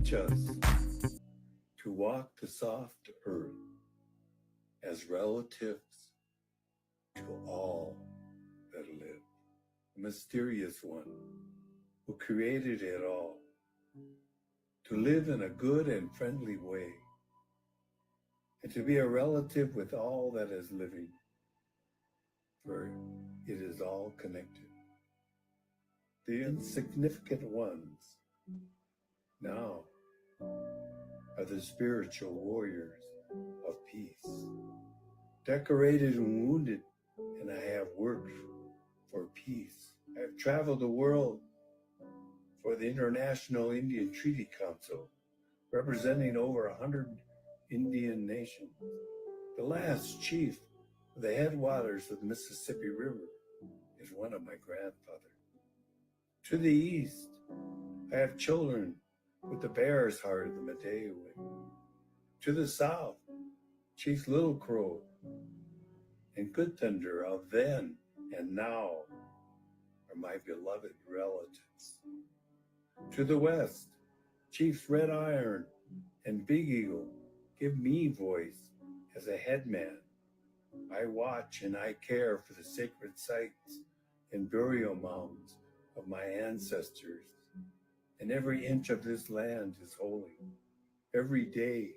teach us to walk the soft earth as relatives to all that live. The mysterious one who created it all, to live in a good and friendly way, and to be a relative with all that is living, for it is all connected. The insignificant ones now are the spiritual warriors of peace, decorated and wounded, and I have worked for peace. I have traveled the world for the International Indian Treaty Council, representing over 100 Indian nations. The last chief of the headwaters of the Mississippi River is one of my grandfathers. To the east, I have children with the bear's heart of the Medewin. To the south, Chief Little Crow and Good Thunder of then and now are my beloved relatives. To the west, Chiefs Red Iron and Big Eagle give me voice as a headman. I watch and I care for the sacred sites and burial mounds of my ancestors, and every inch of this land is holy. Every day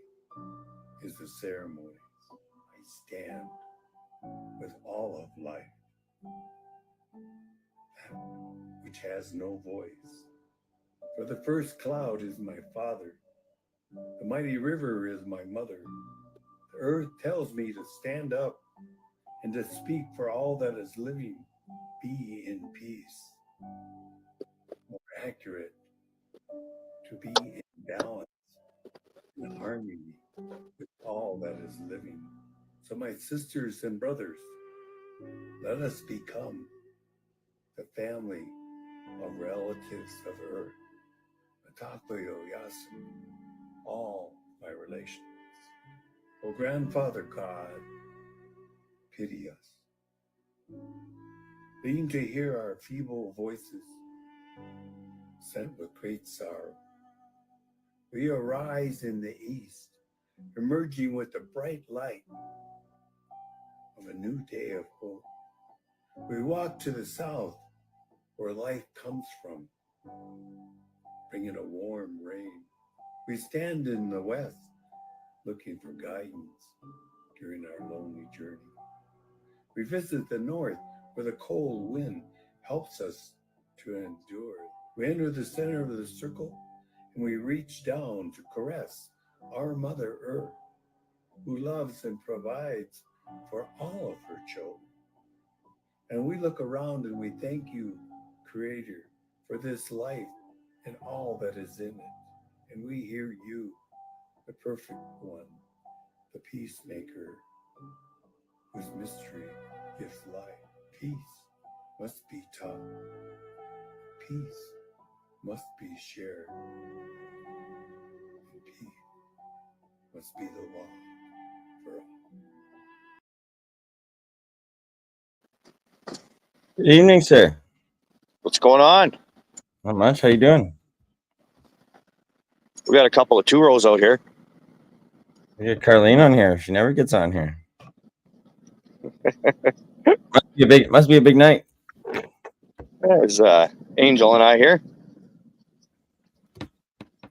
is a ceremony. I stand with all of life, that which has no voice. For the first cloud is my father, the mighty river is my mother. The earth tells me to stand up and to speak for all that is living. Be in peace. More accurate, to be in balance, in harmony with all that is living. So my sisters and brothers, let us become the family of relatives of earth. Matakoyo Yasu, all my relations. O grandfather God, pity us. Lean to hear our feeble voices, sent with great sorrow. We arise in the east, emerging with the bright light of a new day of hope. We walk to the south, where life comes from, bringing a warm rain. We stand in the west, looking for guidance during our lonely journey. We visit the north, where the cold wind helps us to endure. We enter the center of the circle, and we reach down to caress our Mother Earth, who loves and provides for all of her children. And we look around and we thank you, Creator, for this life and all that is in it. And we hear you, the perfect one, the peacemaker, whose mystery gives life. Peace must be taught. Peace must be shared. And peace must be the law for all. Good evening, sir. What's going on? Not much. How you doing? We got a couple of two rows out here. We got Carlene on here. She never gets on here. Must be a big night. There's Angel and I here.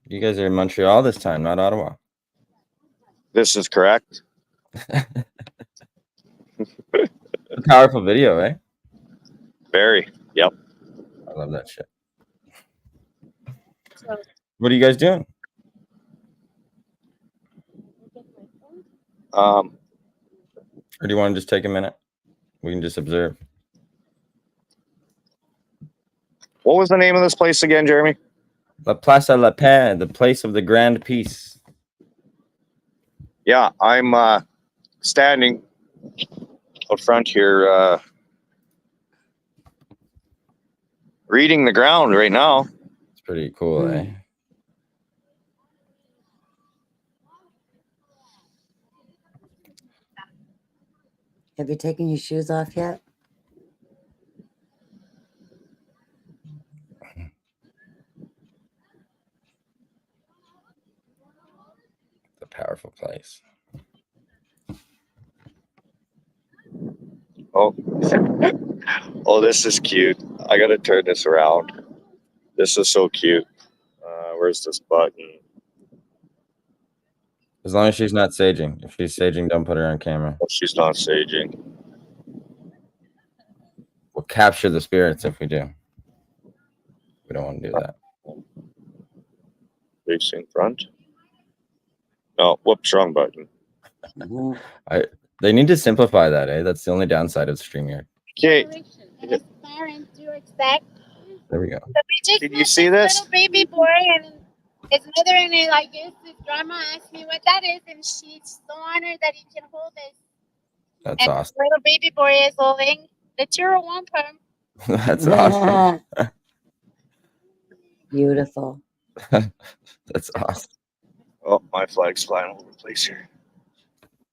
You guys are in Montreal this time, not Ottawa. This is correct. A powerful video, eh? Very. Yep. I love that shit. What are you guys doing? Or do you want to just take a minute? We can just observe. What was the name of this place again, Jeremy? La Place La Paix, the place of the grand peace. Yeah, I'm standing out front here reading the ground right now. It's pretty cool, eh? Have you taken your shoes off yet? Oh, oh, this is cute. I gotta turn this around. This is so cute. Where's this button? As long as she's not saging. If she's saging, don't put her on camera. Oh, she's not saging. We'll capture the spirits if we do. We don't want to do that. Facing front. No, whoops, wrong button. Mhm. They need to simplify that, eh? That's the only downside of StreamYard. Okay. And his parents do expect. There we go. So we just Did you met see this? little baby boy, and his mother and I like this. His grandma asked me what that is, and she's so honored that he can hold this. That's And awesome. little baby boy is holding the Two Row Wampum. That's awesome. Beautiful. That's awesome. Oh, my flag's flying all over the place here.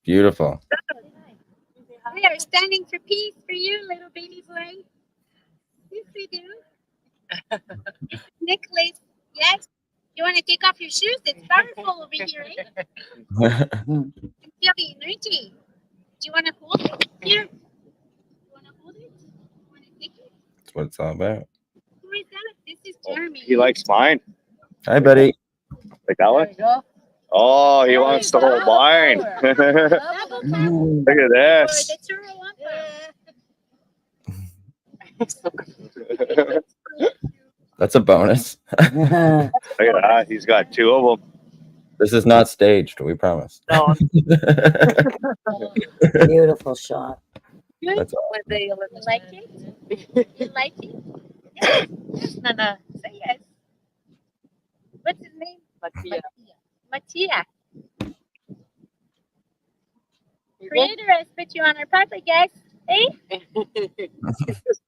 Beautiful. We are standing for peace for you, little baby boy. Yes, we do. Nicholas, yes. You want to take off your shoes? It's powerful over here, right? Feel the energy. Do you want to hold it? Here. You want to hold it? You want to take it? That's what it's all about. Who is that? This is Oh, Jeremy. he likes mine. Hi, buddy. Like that one? Oh, he wants to hold mine. Look Double tap at for this. the Two Row Wampum. That's a bonus. Look at that. He's got two of them. This is not staged, we promise. No, Beautiful shot. That's when they You like it? You like it? Yes. Yes, Nana. Say yes. What's his name? Matia. Matia. Creator has put you on our podcast, eh?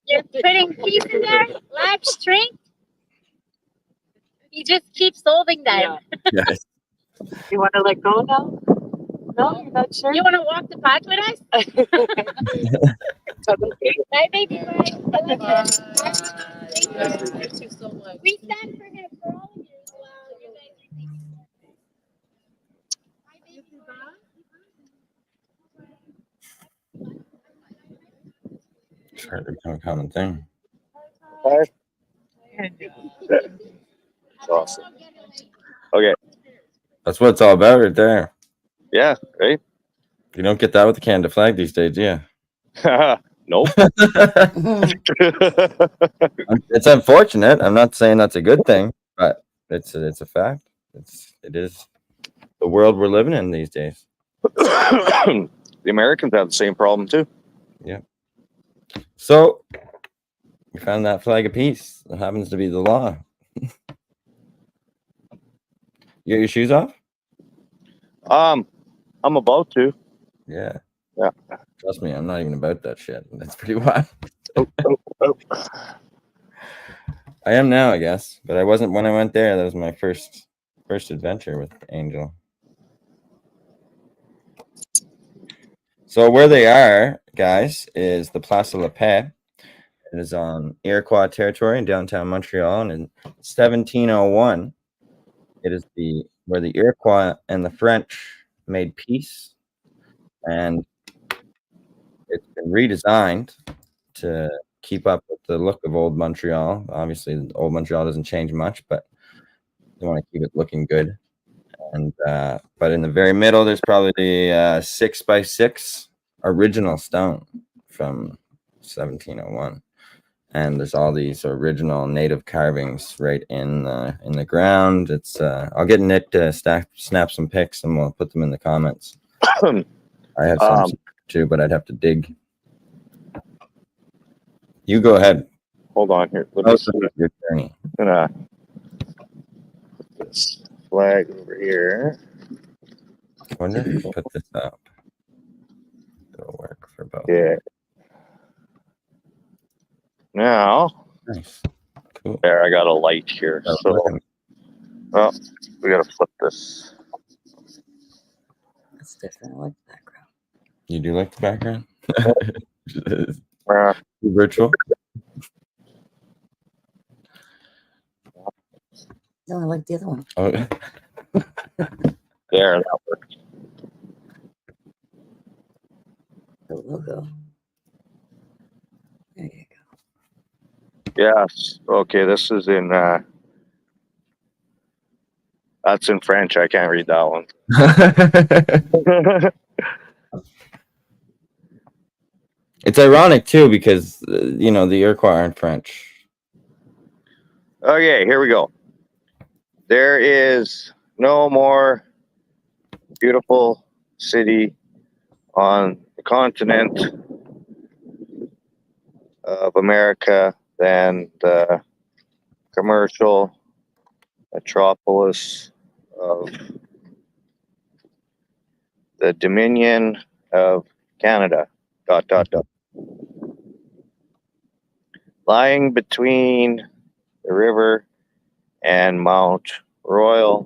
You're putting peace in there, life, strength. He just keeps holding that. Yeah. Yes. You want to let go now? No, you're not sure? You want to walk the path with us? Bye, baby boy. I love you. Thank you so much. We stand for him, for all of you as well. You guys are taking care of him. Bye, baby boy. It's hard to become a common thing. That's awesome. Okay. That's what it's all about right there. Yeah, right? You don't get that with the Canada flag these days, do you? Nope. It's unfortunate. I'm not saying that's a good thing, but it's a fact. It is the world we're living in these days. The Americans have the same problem too. Yeah. So we found that flag of peace. That happens to be the law. You got your shoes off? I'm about to. Yeah. Yeah. Trust me, I'm not even about that shit. That's pretty wild. Oh. I am now, I guess, but I wasn't when I went there. That was my first adventure with Angel. So where they are, guys, is the Place de la Paix. It is on Iroquois territory in downtown Montreal, and in 1701, it is where the Iroquois and the French made peace, and it's been redesigned to keep up with the look of old Montreal. Obviously, old Montreal doesn't change much, but they want to keep it looking good. And but in the very middle, there's probably the 6x6 original stone from 1701, and there's all these original native carvings right in the ground. It's I'll get Nick to snap some pics, and we'll put them in the comments. I have some too, but I'd have to dig. You go ahead. Hold on here. Let Oh, me see. your journey. I'm gonna put this flag over here. I wonder if you put this up. It'll work for both. Yeah. Now, Nice. Cool. there, I got a light here. Oh, So, look. well, we gotta flip this. That's different. I like the background. You do like the background? Virtual? No, I like the other one. Oh. There, that works. The logo. Yes. Okay, this is in that's in French. I can't read that one. It's ironic too because the Iroquois aren't French. Okay, here we go. There is no more beautiful city on the continent of America than the commercial metropolis of the Dominion of Canada. ... Lying between the river and Mount Royal,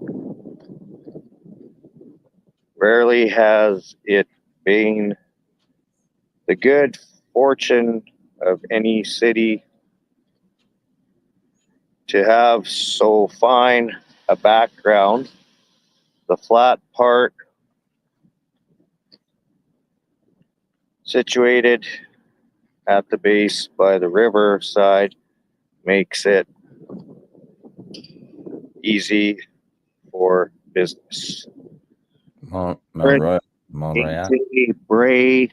rarely has it been the good fortune of any city to have so fine a background. The flat part, situated at the base by the river side, makes it easy for business. Montreal. A.J. Bray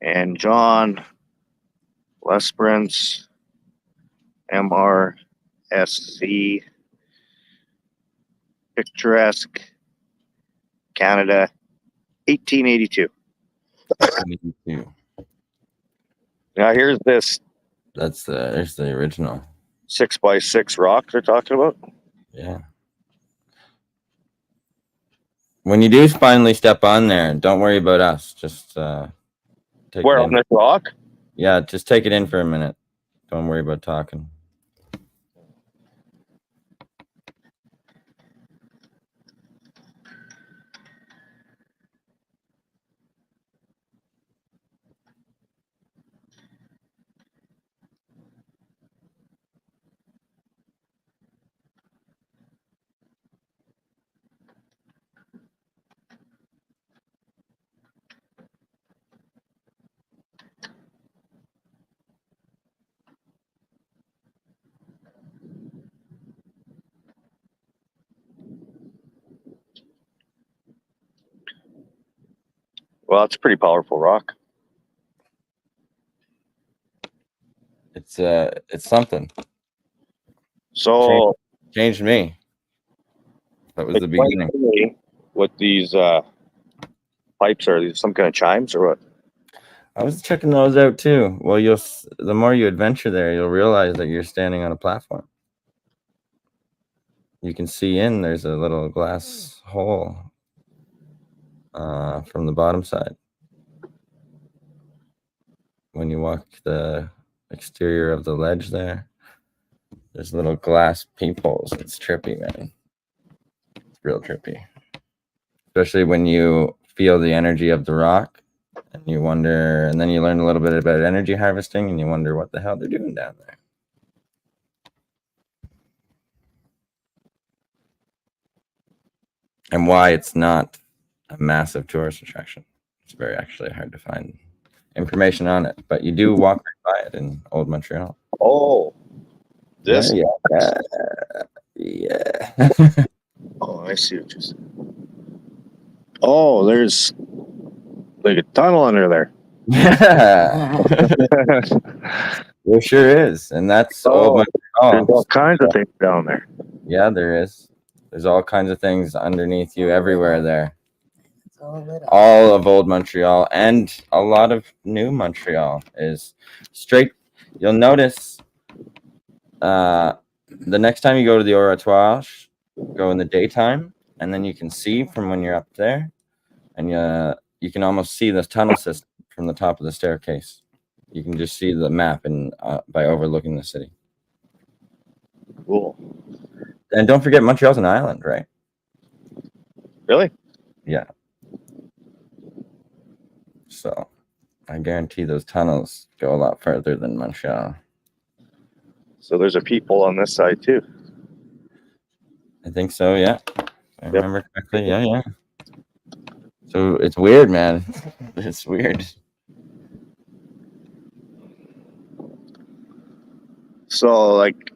and John Lesperance, MRSC, Picturesque Canada, 1882. Now here's this There's the original. 6x6 rock they're talking about. Yeah. When you do finally step on there, don't worry about us. Just take Where it on in. this rock? Yeah, just take it in for a minute. Don't worry about talking. Well, it's a pretty powerful rock. It's something. So Changed me. That was the explain beginning. to me what these pipes are. These some kind of chimes or what? I was checking those out too. Well, the more you adventure there, you'll realize that you're standing on a platform. You can see in. There's a little glass hole from the bottom side. When you walk the exterior of the ledge there, there's little glass peepholes. It's trippy, man. It's real trippy. Especially when you feel the energy of the rock and you wonder, and then you learn a little bit about energy harvesting and you wonder what the hell they're doing down there. And why it's not a massive tourist attraction. It's very actually hard to find information on it, but you do walk right by it in Old Montreal. Oh, this. Yeah. Oh, I see what you're saying. Oh, there's like a tunnel under there. Yeah. There sure is, and that's Old Montreal. There's all kinds of things down there. Yeah, there is. There's all kinds of things underneath you everywhere there. All of Old Montreal and a lot of New Montreal is straight. You'll notice the next time you go to the Iroquois, go in the daytime, and then you can see from when you're up there, and you can almost see the tunnel system from the top of the staircase. You can just see the map and by overlooking the city. Cool. And don't forget, Montreal's an island, right? Really? Yeah. So I guarantee those tunnels go a lot further than Montreal. So there's a peephole on this side too. I think so, yeah. If I remember correctly, yeah. So it's weird, man. It's weird. So, like,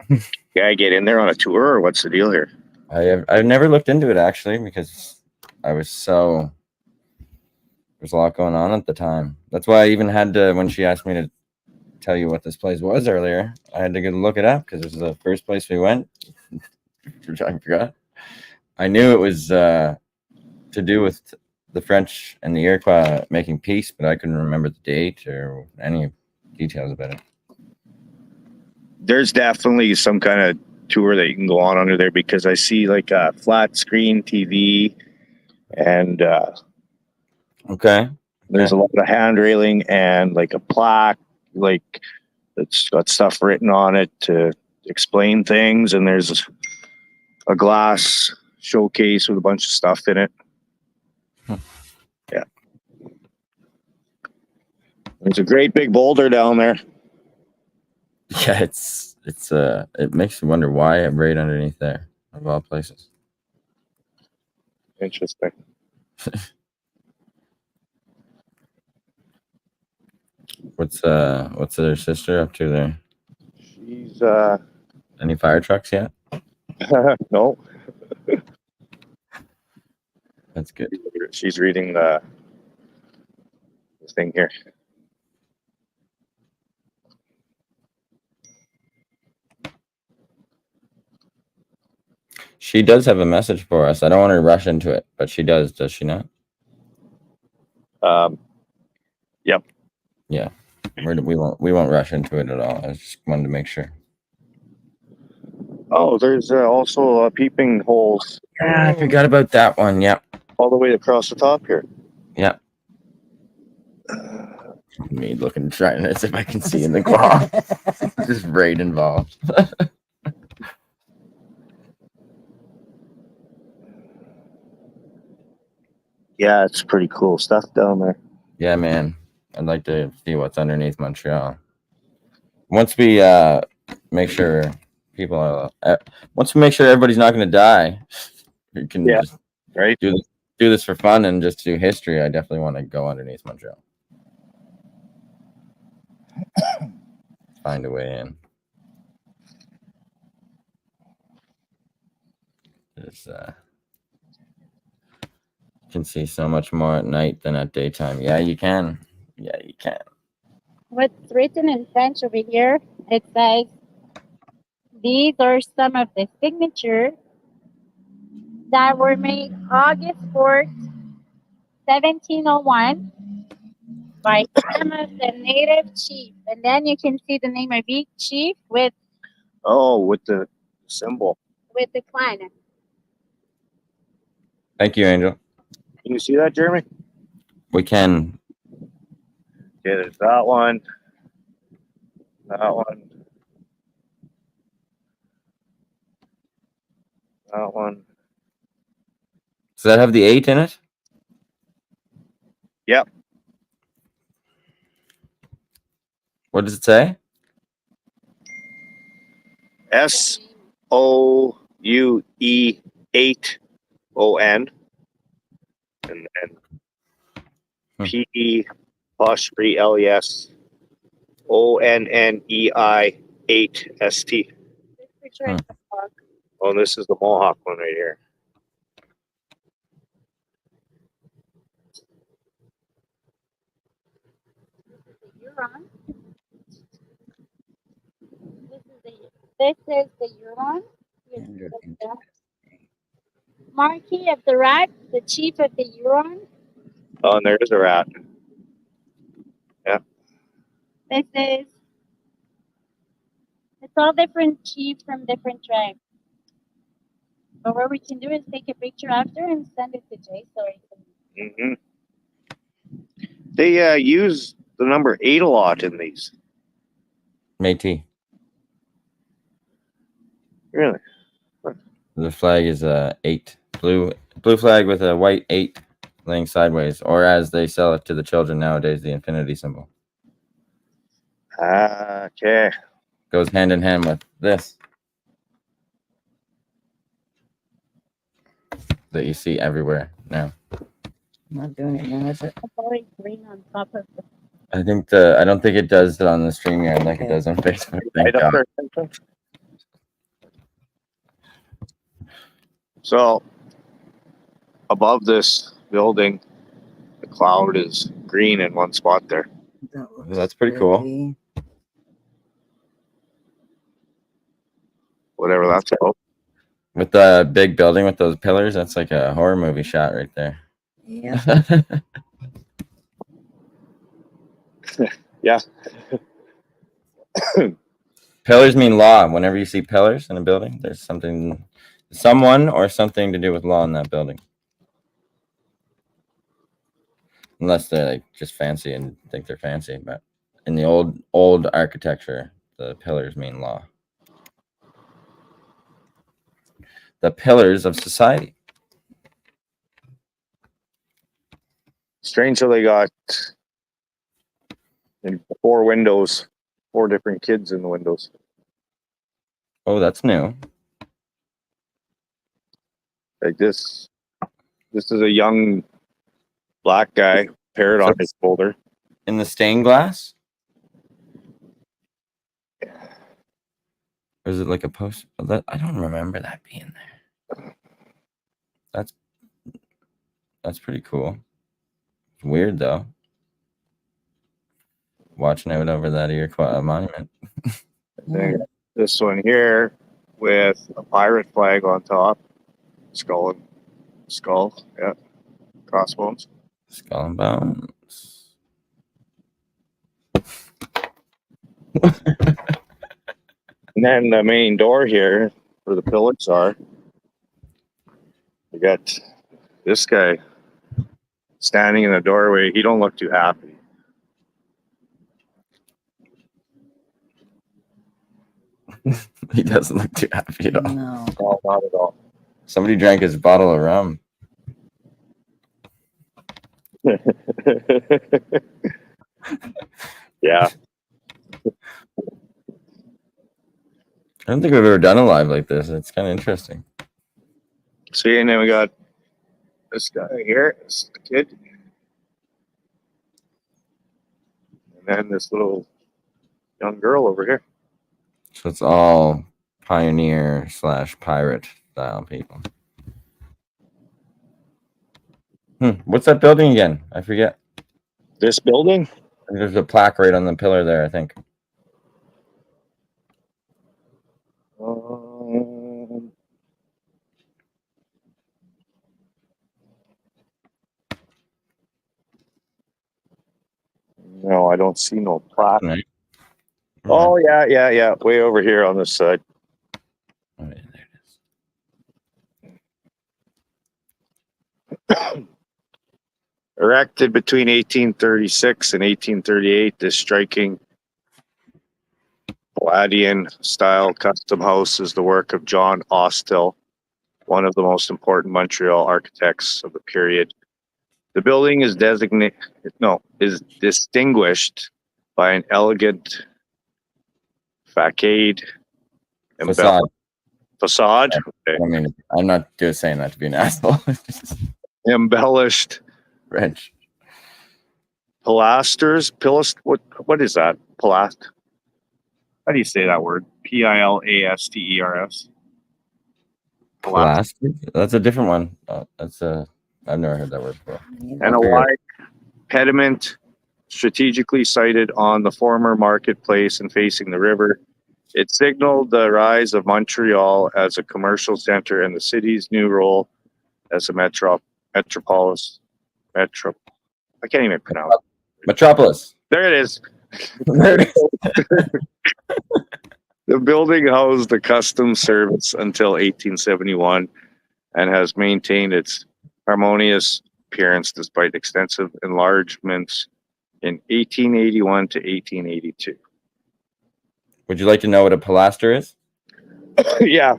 can I get in there on a tour, or what's the deal here? I've never looked into it actually because there's a lot going on at the time. That's why I even had to, when she asked me to tell you what this place was earlier, I had to go look it up because it was the first place we went. Which I forgot. I knew it was to do with the French and the Iroquois making peace, but I couldn't remember the date or any details about it. There's definitely some kind of tour that you can go on under there, because I see like a flat screen TV, and Okay. there's a lot of hand railing and like a plaque, like that's got stuff written on it to explain things, and there's a glass showcase with a bunch of stuff in it. Yeah. There's a great big boulder down there. Yeah, it makes you wonder why I'm right underneath there, of all places. Interesting. What's their sister up to there? She's Any fire trucks yet? no. That's good. She's reading the thing here. She does have a message for us. I don't want to rush into it, but she does she not? Yep. Yeah. We won't rush into it at all. I just wanted to make sure. Oh, there's also peeping holes. Yeah, I forgot about that one. Yep. All the way across the top here. Yep. Me looking, trying to see if I can see in the claw. Just right involved. Yeah, it's pretty cool stuff down there. Yeah, man. I'd like to see what's underneath Montreal. Once we make sure once we make sure everybody's not going to die, we can just right? do this for fun and just do history. I definitely want to go underneath Montreal. Find a way in. You can see so much more at night than at daytime. Yeah, you can. Yeah, you can. What's written in French over here, it says, these are some of the signatures that were made August 4th, 1701 by some of the native chiefs. And then you can see the name of each chief with the symbol. with the clan. Thank you, Angel. Can you see that, Jeremy? We can. Okay, there's that one. That one. That one. Does that have the 8 in it? Yep. What does it say? SOUE8ON. And then PE'LES ONNEI8ST. Oh, this is the Mohawk one right here. Huron. This is the Huron. Marquis of the Rat, the chief of the Huron. Oh, and there's a rat. Yeah. It's all different chiefs from different tribes. But what we can do is take a picture after and send it to Jay so he can. Mm-hmm. They use the number 8 a lot in these. Métis. Really? The flag is 8. Blue flag with a white 8 laying sideways, or as they sell it to the children nowadays, the infinity symbol. Okay. Goes hand in hand with this that you see everywhere now. I'm not doing it now, is it? It's always green on top of I don't think it does it on the StreamYard like it does on Facebook. Thank Right up God. there. So above this building, the cloud is green in one spot there. That looks That's pretty cool. pretty. Whatever that's about. With the big building with those pillars, that's like a horror movie shot right there. Yeah. Yeah. Pillars mean law. Whenever you see pillars in a building, there's someone or something to do with law in that building. Unless they're like just fancy and think they're fancy, but in the old architecture, the pillars mean law. The pillars of society. Strange how they got in 4 windows, 4 different kids in the windows. Oh, that's new. Like this is a young black guy, parrot on his shoulder. In the stained glass? Or is it like a post? I don't remember that being there. That's pretty cool. It's weird though. Watching out over that Iroquois monument. And this one here with a pirate flag on top. Skull, yeah. Crossbones. Skull and bones. And then the main door here where the pillars are. We got this guy standing in the doorway. He don't look too happy. He doesn't look too happy at all. No. No, not at all. Somebody drank his bottle of rum. Yeah. I don't think we've ever done a live like this. It's kind of interesting. See, and then we got this guy here, this kid. And then this little young girl over here. So it's all pioneer / pirate style people. What's that building again? I forget. This building? There's a plaque right on the pillar there, I think. No, I don't see no plaque. Right. Oh, yeah. Way over here on this side. Oh, yeah, there it is. Erected between 1836 and 1838, this striking Palladian style custom house is the work of John Austell, one of the most important Montreal architects of the period. The building is distinguished by an elegant facade. Facade. Okay. I mean, I'm not just saying that to be an asshole. Embellished French. pilasters. What is that? Pilast. How do you say that word? Pilasters. Plastic? That's a different one. I've never heard that word before. And a wide pediment strategically sited on the former marketplace and facing the river. It signaled the rise of Montreal as a commercial center and the city's new role as a metropolis. I can't even pronounce it. Metropolis. There it is. There it is. The building housed the customs service until 1871 and has maintained its harmonious appearance despite extensive enlargements in 1881 to 1882. Would you like to know what a pilaster is? Yeah.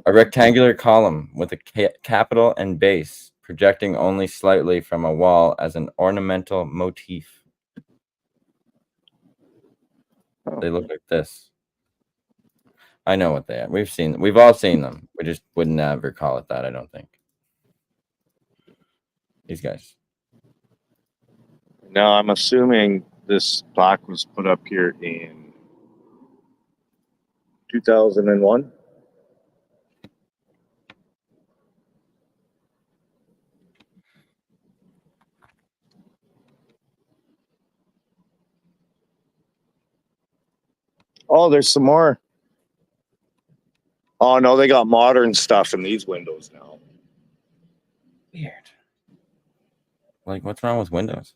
A rectangular column with a capital and base projecting only slightly from a wall as an ornamental motif. They look like this. I know what they are. We've all seen them. We just would never call it that, I don't think. These guys. No, I'm assuming This plaque was put up here in 2001. Oh, there's some more. Oh no, they got modern stuff in these windows now. Weird. Like, what's wrong with Windows?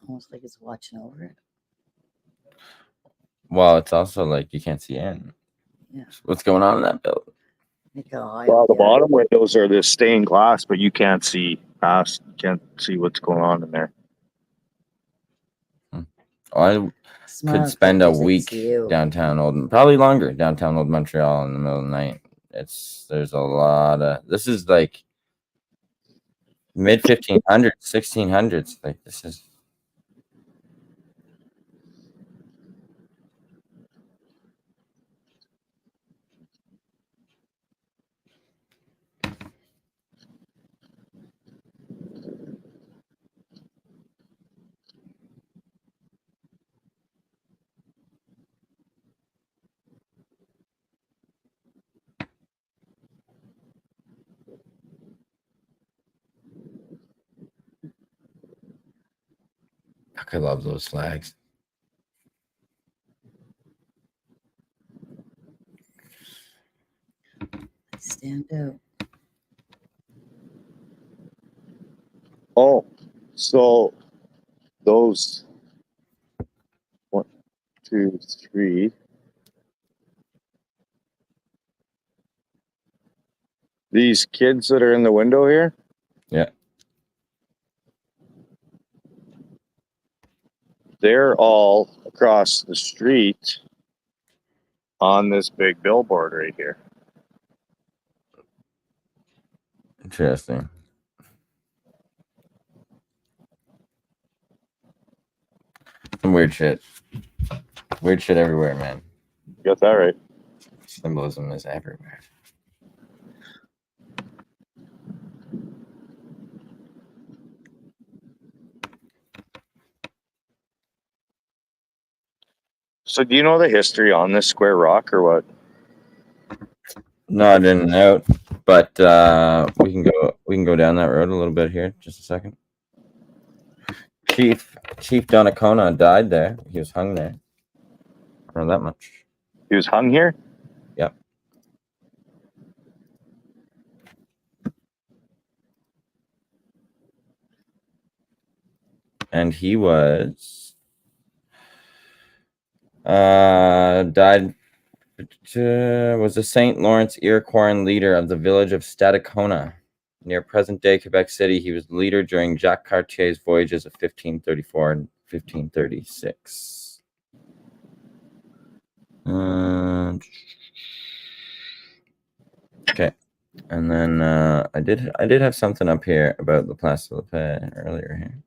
Almost like it's watching over it. Well, it's also like you can't see in. Yeah. What's going on in that building? Look how high Well, up the the bottom windows are this stained glass, but you can't see past. You can't see what's going on in there. I Smile could spend a pictures, it's week you. downtown old, probably longer downtown old Montreal in the middle of the night. There's a lot of, this is like mid 1500s, 1600s. Like, this is. I love those flags. Stand out. Oh, so those 1, 2, 3. These kids that are in the window here. Yeah. They're all across the street on this big billboard right here. Interesting. Some weird shit. Weird shit everywhere, man. You got that right. Symbolism is everywhere. So do you know the history on this square rock or what? Not in and out, but we can go down that road a little bit here. Just a second. Chief Donnacona died there. He was hung there. I don't know that much. He was hung here? Yep. And he was died was the St. Lawrence Iroquois leader of the village of Stadacona, near present-day Quebec City. He was the leader during Jacques Cartier's voyages of 1534 and 1536. Okay, and then I did have something up here about the Place de la Paix earlier here.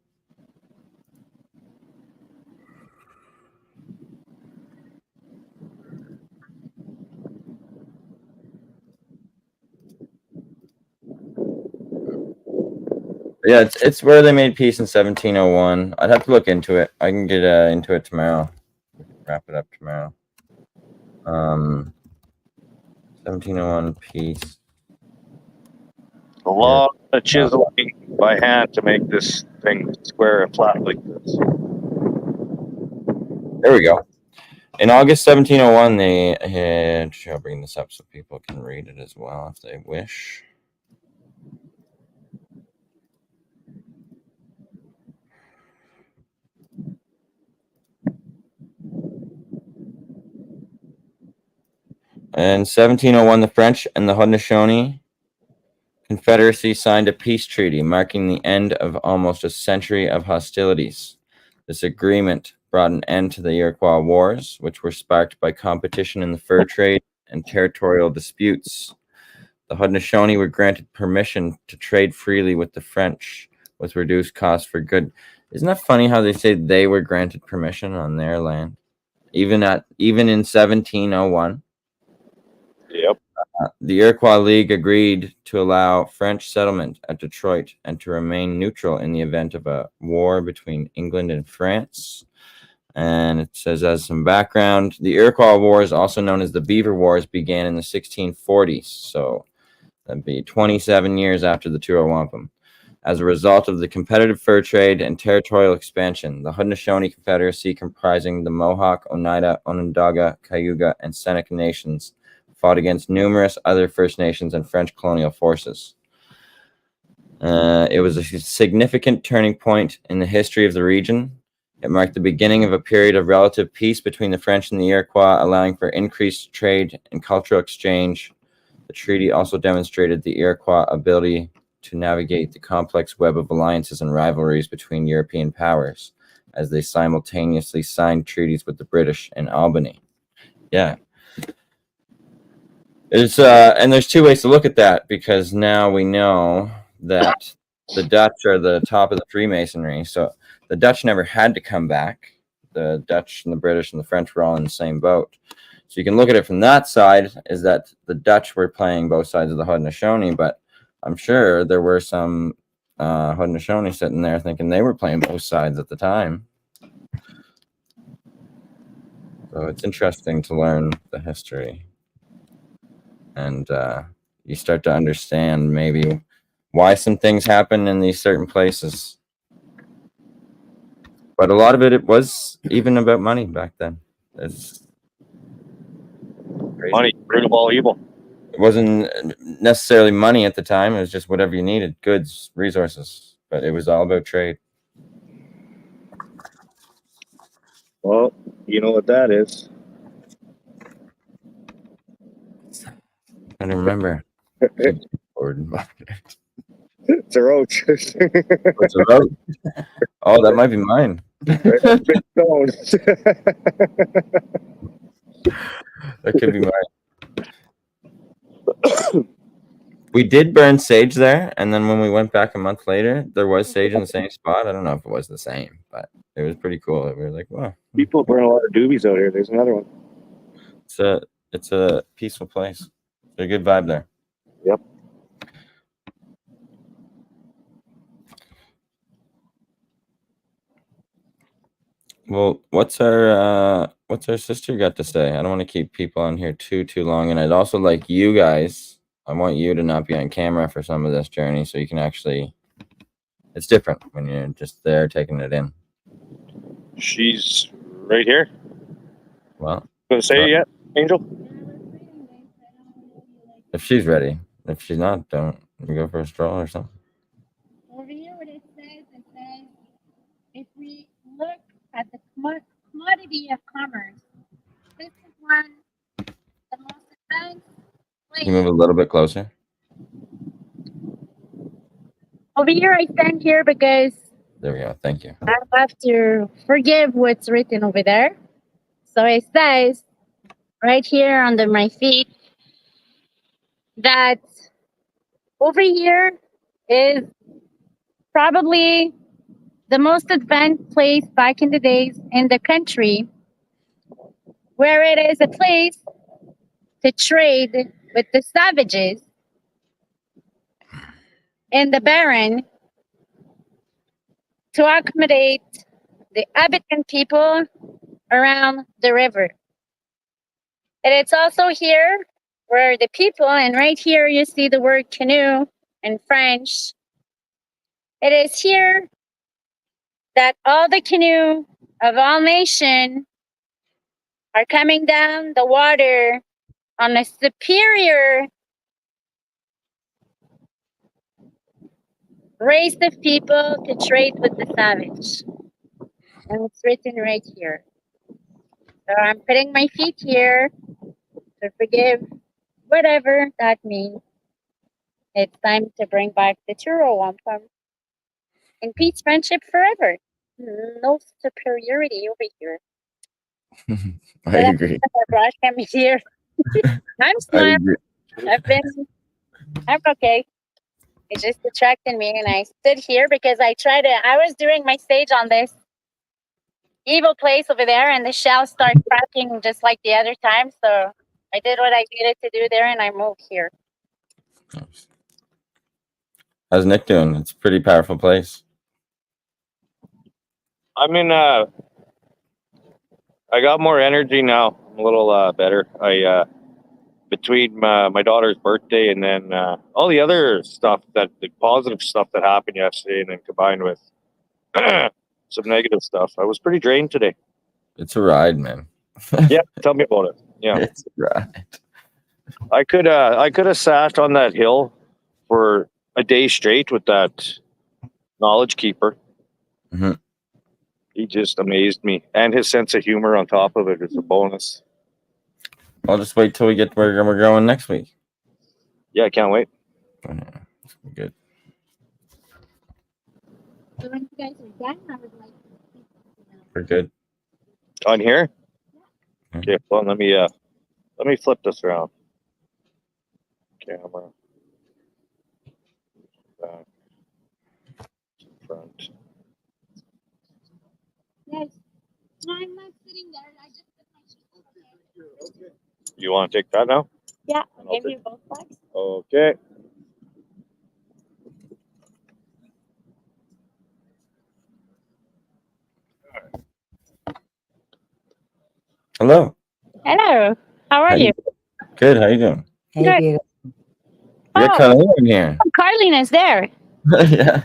Yeah, it's where they made peace in 1701. I'd have to look into it. I can get into it tomorrow. Wrap it up tomorrow. 1701 peace. A lot of chiseling by hand to make this thing square and flat like this. There we go. In August 1701, they had. I'll bring this up so people can read it as well if they wish. In 1701, the French and the Haudenosaunee Confederacy signed a peace treaty, marking the end of almost a century of hostilities. This agreement brought an end to the Iroquois Wars, which were sparked by competition in the fur trade and territorial disputes. The Haudenosaunee were granted permission to trade freely with the French, with reduced costs for good. Isn't that funny how they say they were granted permission on their land, even in 1701? Yep. The Iroquois League agreed to allow French settlement at Detroit and to remain neutral in the event of a war between England and France. And it says, as some background, the Iroquois Wars, also known as the Beaver Wars, began in the 1640s. So that'd be 27 years after the Two Row Wampum. As a result of the competitive fur trade and territorial expansion, the Haudenosaunee Confederacy, comprising the Mohawk, Oneida, Onondaga, Cayuga, and Seneca nations, fought against numerous other First Nations and French colonial forces. It was a significant turning point in the history of the region. It marked the beginning of a period of relative peace between the French and the Iroquois, allowing for increased trade and cultural exchange. The treaty also demonstrated the Iroquois' ability to navigate the complex web of alliances and rivalries between European powers, as they simultaneously signed treaties with the British and Albany. Yeah. It's and there's two ways to look at that, because now we know that the Dutch are the top of the Freemasonry. So the Dutch never had to come back. The Dutch and the British and the French were all in the same boat. So you can look at it from that side, is that the Dutch were playing both sides of the Haudenosaunee, but I'm sure there were some Haudenosaunee sitting there thinking they were playing both sides at the time. So it's interesting to learn the history. And you start to understand maybe why some things happen in these certain places. But a lot of it was even about money back then. It's crazy. Money, root of all evil. It wasn't necessarily money at the time. It was just whatever you needed, goods, resources. But it was all about trade. Well, you know what that is. I don't remember. It's a roach. What's a road? Oh, that might be mine. Big stones. That could be mine. We did burn sage there, and then when we went back a month later, there was sage in the same spot. I don't know if it was the same, but it was pretty cool. We were like, wow. People burn a lot of doobies out here. There's another one. It's a peaceful place. There's a good vibe there. Yep. Well, what's our sister got to say? I don't want to keep people on here too long, and I'd also like you guys. I want you to not be on camera for some of this journey, so you can actually. It's different when you're just there taking it in. She's right here. Well, Gonna say it yet, Angel? if she's ready. If she's not, don't we go for a stroll or something? Over here, what it says, if we look at the commodity of commerce, this is one of the most advanced Can you move a little bit closer? Over here, I stand here because There we go. Thank you. I have to forgive what's written over there. So it says right here under my feet that over here is probably the most advanced place back in the days in the country, where it is a place to trade with the savages and the Baron to accommodate the habitant people around the river. And it's also here where the people, and right here you see the word canoe in French. It is here that all the canoe of all nations are coming down the water on a superior race of people to trade with the savage. And it's written right here. So I'm putting my feet here to forgive whatever that means. It's time to bring back the Two Row Wampum and peace, friendship forever. No superiority over here. I agree. Brought me here. I'm I smiling. agree. I'm okay. It just attracted me, and I stood here because I was doing my stage on this evil place over there, and the shells start cracking just like the other time. So I did what I needed to do there, and I moved here. Nice. How's Nick doing? It's a pretty powerful place. I'm in. I got more energy now. I'm a little better. Between my daughter's birthday and then all the other stuff, the positive stuff that happened yesterday, and then combined with some negative stuff, I was pretty drained today. It's a ride, man. Yeah, tell me about it. Yeah, It's a ride. I could have sat on that hill for a day straight with that knowledge keeper. Mhm. He just amazed me, and his sense of humor on top of it is a bonus. I'll just wait till we get where we're going next week. Yeah, I can't wait. Yeah, it's good. So when you guys are done, I would like We're good. On here. Mhm. Okay, well, let me flip this around. Camera. Back. Front. Yes. No, I'm not sitting there. I just put my shoes on. You want to take that now? Yeah, I'll I'll give take- you both flags. Okay. Hello. Hello. How are you? Good. How you doing? Hey, Good. beautiful. We got Oh. Colleen in here. Carlene is there. Yeah.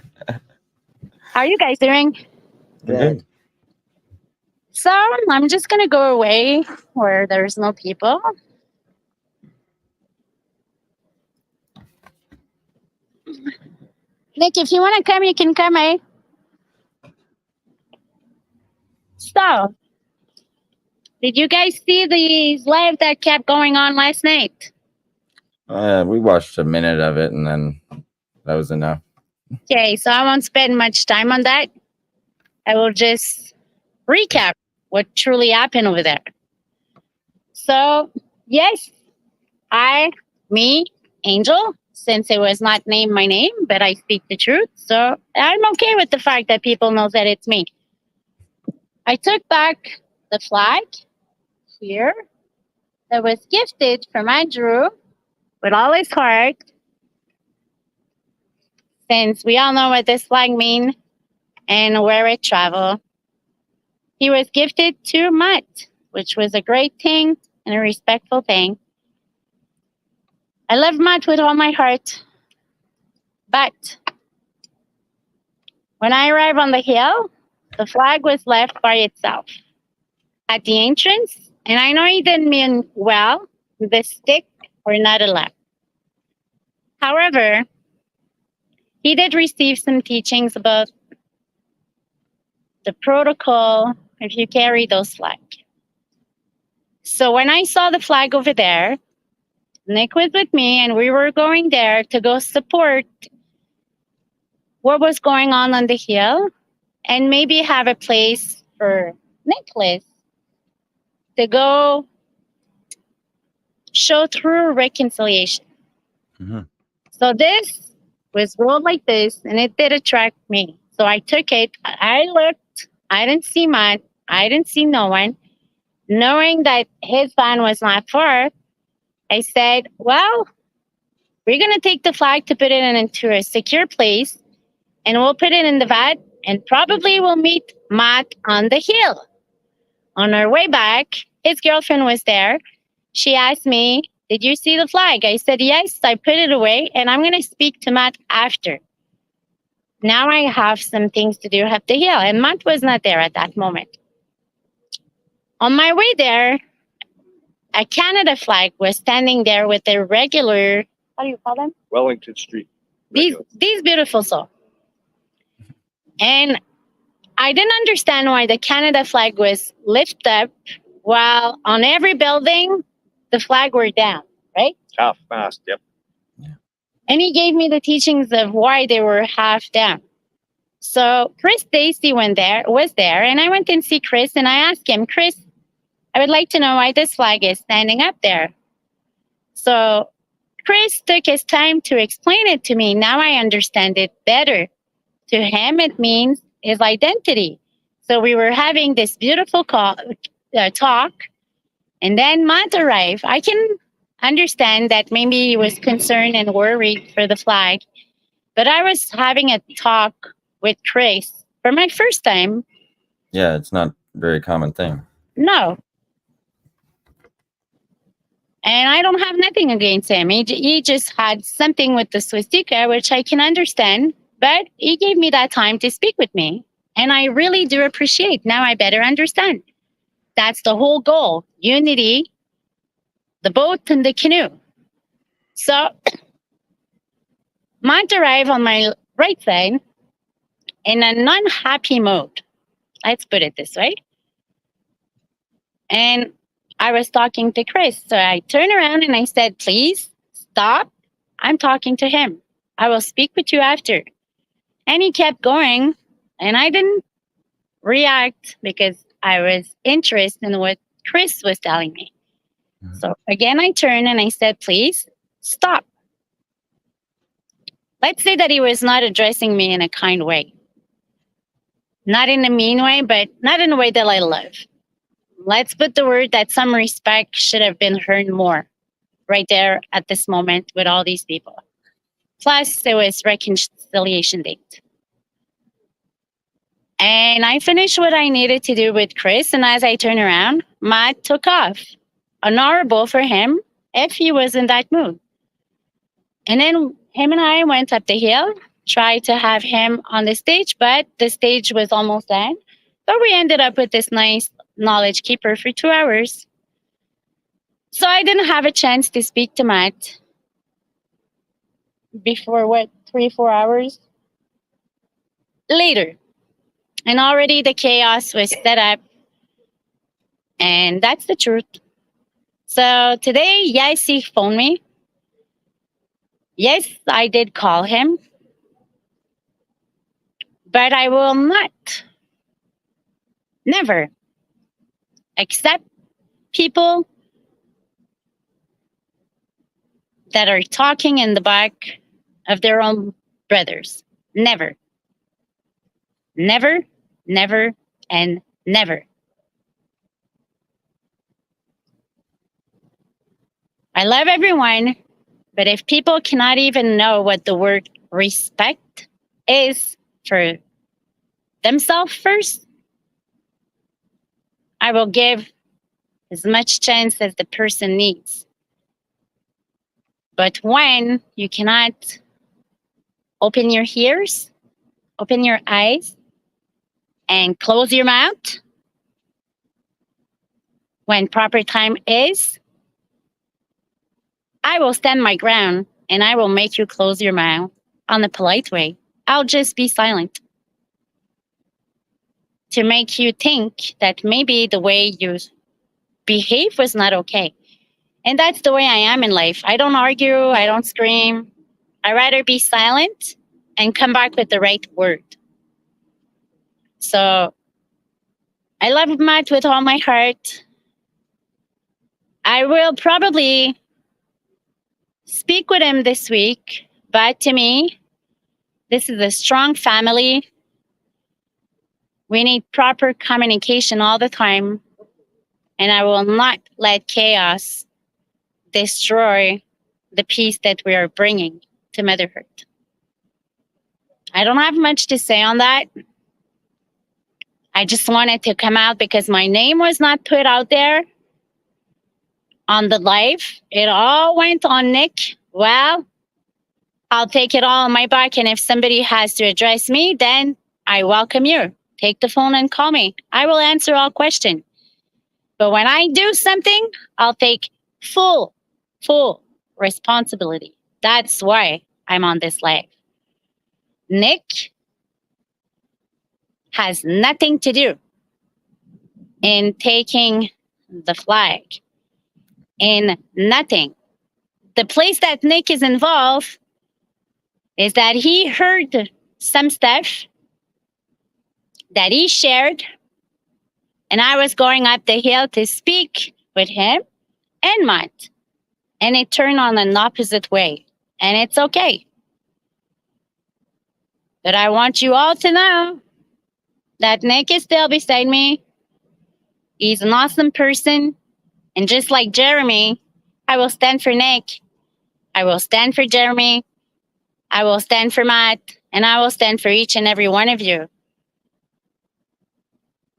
How are you guys doing? We're good. So I'm just gonna go away where there's no people. Nick, if you want to come, you can come, eh? So, did you guys see the live that kept going on last night? We watched a minute of it, and then that was enough. Okay, so I won't spend much time on that. I will just recap what truly happened over there. So, yes, me, Angel, since it was not named my name, but I speak the truth. So I'm okay with the fact that people know that it's me. I took back the flag here that was gifted from Andrew with all his heart. Since we all know what this flag means and where it traveled, he was gifted to Matt, which was a great thing and a respectful thing. I love Matt with all my heart, but when I arrived on the hill, the flag was left by itself at the entrance, and I know he didn't mean well, the stick or not allowed. However, he did receive some teachings about the protocol if you carry those flags. So when I saw the flag over there, Nick was with me, and we were going there to go support what was going on the hill and maybe have a place for Nicholas to go show through reconciliation. Mhm. So this was rolled like this, and it did attract me. So I took it. I looked. I didn't see Matt. I didn't see no one. Knowing that his van was not far, I said, well, we're going to take the flag to put it into a secure place, and we'll put it in the van, and probably we'll meet Matt on the hill. On our way back, his girlfriend was there. She asked me, did you see the flag? I said, yes, I put it away, and I'm going to speak to Matt after. Now I have some things to do up the hill, and Matt was not there at that moment. On my way there, a Canada flag was standing there with a regular, how do you call them? Wellington Street. These beautiful souls. And I didn't understand why the Canada flag was lifted up while on every building, the flag were down, right? Half mast. Yep. And he gave me the teachings of why they were half down. So Chris Stacy was there, and I went and see Chris, and I asked him, Chris, I would like to know why this flag is standing up there. So Chris took his time to explain it to me. Now I understand it better. To him, it means his identity. So we were having this beautiful talk, And then Matt arrived. I can understand that maybe he was concerned and worried for the flag, but I was having a talk with Chris for my first time. Yeah, it's not a very common thing. No. And I don't have nothing against him. He just had something with the swastika, which I can understand, but he gave me that time to speak with me. And I really do appreciate. Now I better understand. That's the whole goal. Unity, the boat and the canoe. So Mont arrived on my right side in an unhappy mode. Let's put it this way. And I was talking to Chris. So I turned around and I said, please stop. I'm talking to him. I will speak with you after. And he kept going. And I didn't react because I was interested in what Chris was telling me. So again, I turned and I said, please stop. Let's say that he was not addressing me in a kind way. Not in a mean way, but not in a way that I love. Let's put the word that some respect should have been heard more right there at this moment with all these people. Plus, it was reconciliation date. And I finished what I needed to do with Chris. And as I turned around, Matt took off. Honorable for him if he was in that mood. And then him and I went up the hill, tried to have him on the stage, but the stage was almost done. So we ended up with this nice knowledge keeper for 2 hours. So I didn't have a chance to speak to Matt before 3-4 hours later. And already the chaos was set up. And that's the truth. So today, yes, he phoned me. Yes, I did call him. But I will not, never accept people that are talking in the back of their own brothers. Never. Never, never, and never. I love everyone, but if people cannot even know what the word respect is for themselves first, I will give as much chance as the person needs. But when you cannot open your ears, open your eyes, and close your mouth when proper time is, I will stand my ground and I will make you close your mouth on the polite way. I'll just be silent to make you think that maybe the way you behave was not okay. And that's the way I am in life. I don't argue. I don't scream. I rather be silent and come back with the right word. So I love Matt with all my heart. I will probably speak with him this week, but to me, this is a strong family. We need proper communication all the time, and I will not let chaos destroy the peace that we are bringing to Mother Earth. I don't have much to say on that. I just wanted to come out because my name was not put out there on the live. It all went on Nick. Well, I'll take it all on my back, and if somebody has to address me, then I welcome you. Take the phone and call me. I will answer all questions. But when I do something, I'll take full responsibility. That's why I'm on this live. Nick has nothing to do in taking the flag. In nothing. The place that Nick is involved is that he heard some stuff that he shared, and I was going up the hill to speak with him and Matt, and it turned on an opposite way, and it's okay. But I want you all to know that Nick is still beside me. He's an awesome person, And just like Jeremy, I will stand for Nick. I will stand for Jeremy. I will stand for Matt. And I will stand for each and every one of you.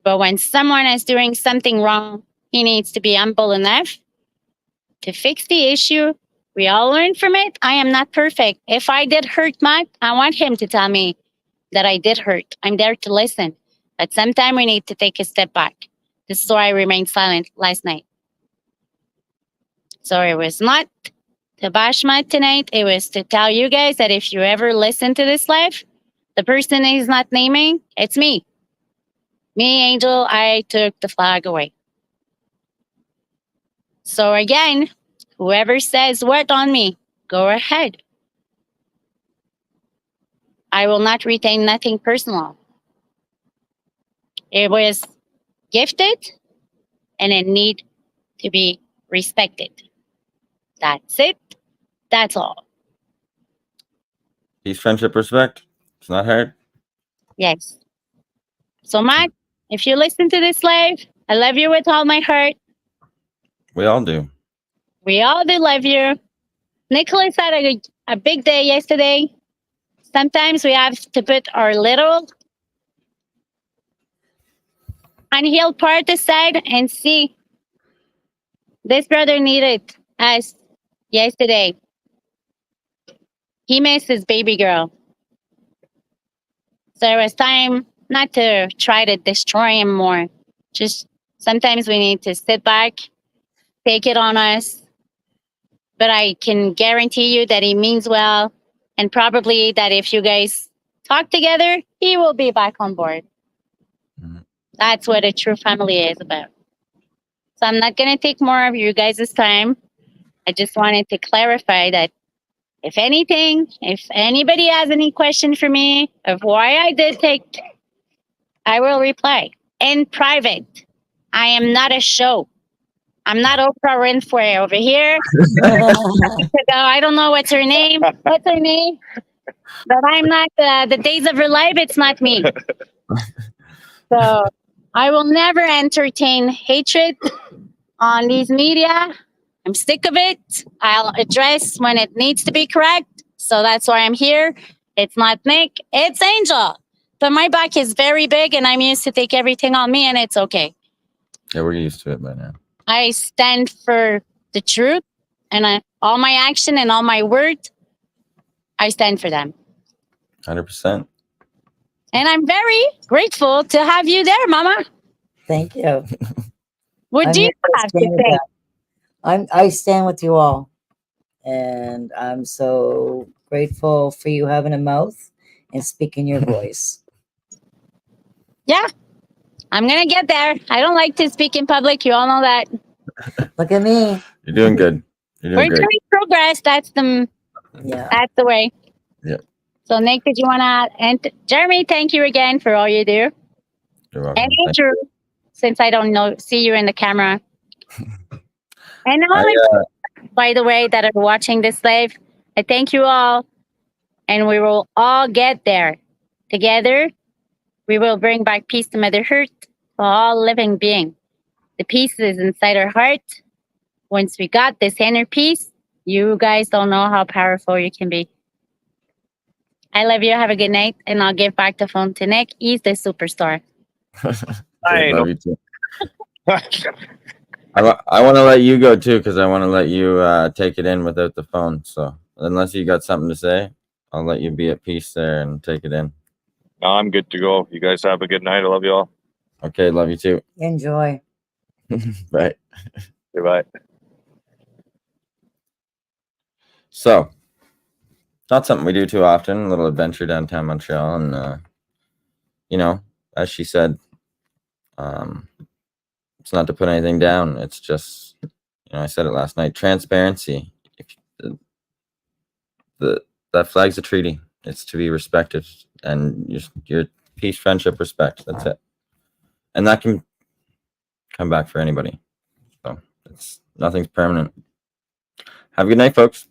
But when someone is doing something wrong, he needs to be humble enough to fix the issue. We all learn from it. I am not perfect. If I did hurt Matt, I want him to tell me that I did hurt. I'm there to listen. But sometimes we need to take a step back. This is why I remained silent last night. So it was not to bash Matt tonight. It was to tell you guys that if you ever listen to this live, the person he's not naming, it's me. Me, Angel, I took the flag away. So again, whoever says what on me, go ahead. I will not retain nothing personal. It was gifted and it need to be respected. That's it. That's all. Peace, friendship, respect. It's not hard. Yes. So Matt, if you listen to this live, I love you with all my heart. We all do. We all do love you. Nicholas had a big day yesterday. Sometimes we have to put our little unhealed part aside and see. This brother needed us yesterday. He missed his baby girl. So it was time not to try to destroy him more. Just sometimes we need to sit back, take it on us. But I can guarantee you that he means well. And probably that if you guys talk together, he will be back on board. Mhm. That's what a true family is about. So I'm not going to take more of you guys' time. I just wanted to clarify that if anything, if anybody has any question for me of why I did take, I will reply in private. I am not a show. I'm not Oprah Winfrey over here. I don't know what's her name. What's her name? But I'm not the days of her life. It's not me. So I will never entertain hatred on these media. I'm sick of it. I'll address when it needs to be correct. So that's why I'm here. It's not Nick. It's Angel. But my back is very big and I'm used to take everything on me and it's okay. Yeah, we're used to it by now. I stand for the truth and all my action and all my words, I stand for them. 100%. And I'm very grateful to have you there, Mama. Thank you. What I'm do you here to have to stand with say? that. I stand with you all. And I'm so grateful for you having a mouth and speaking your voice. Yeah, I'm going to get there. I don't like to speak in public. You all know that. Look at me. You're doing good. You're doing We're great. doing progress. That's the way. Yeah. So, Nick, did you want to? And Jeremy, thank you again for all you do. You're welcome. And Andrew, since I don't see you in the camera. And all by the way, that are watching this live, I thank you all. And we will all get there together. We will bring back peace to Mother Earth, to all living beings. The peace is inside our heart. Once we got this inner peace, you guys don't know how powerful you can be. I love you. Have a good night. And I'll give back the phone to Nick. He's the superstar. I Love you too. I want to let you go too because I want to let you take it in without the phone. So unless you got something to say, I'll let you be at peace there and take it in. No, I'm good to go. You guys have a good night. I love you all. Okay, love you too. Enjoy. Bye. Goodbye. So, not something we do too often. A little adventure downtown Montreal, and you know, as she said, it's not to put anything down. It's just, you know, I said it last night. Transparency. If that flag's a treaty. It's to be respected, and your peace, friendship, respect. That's it, and that can come back for anybody. So nothing's permanent. Have a good night, folks.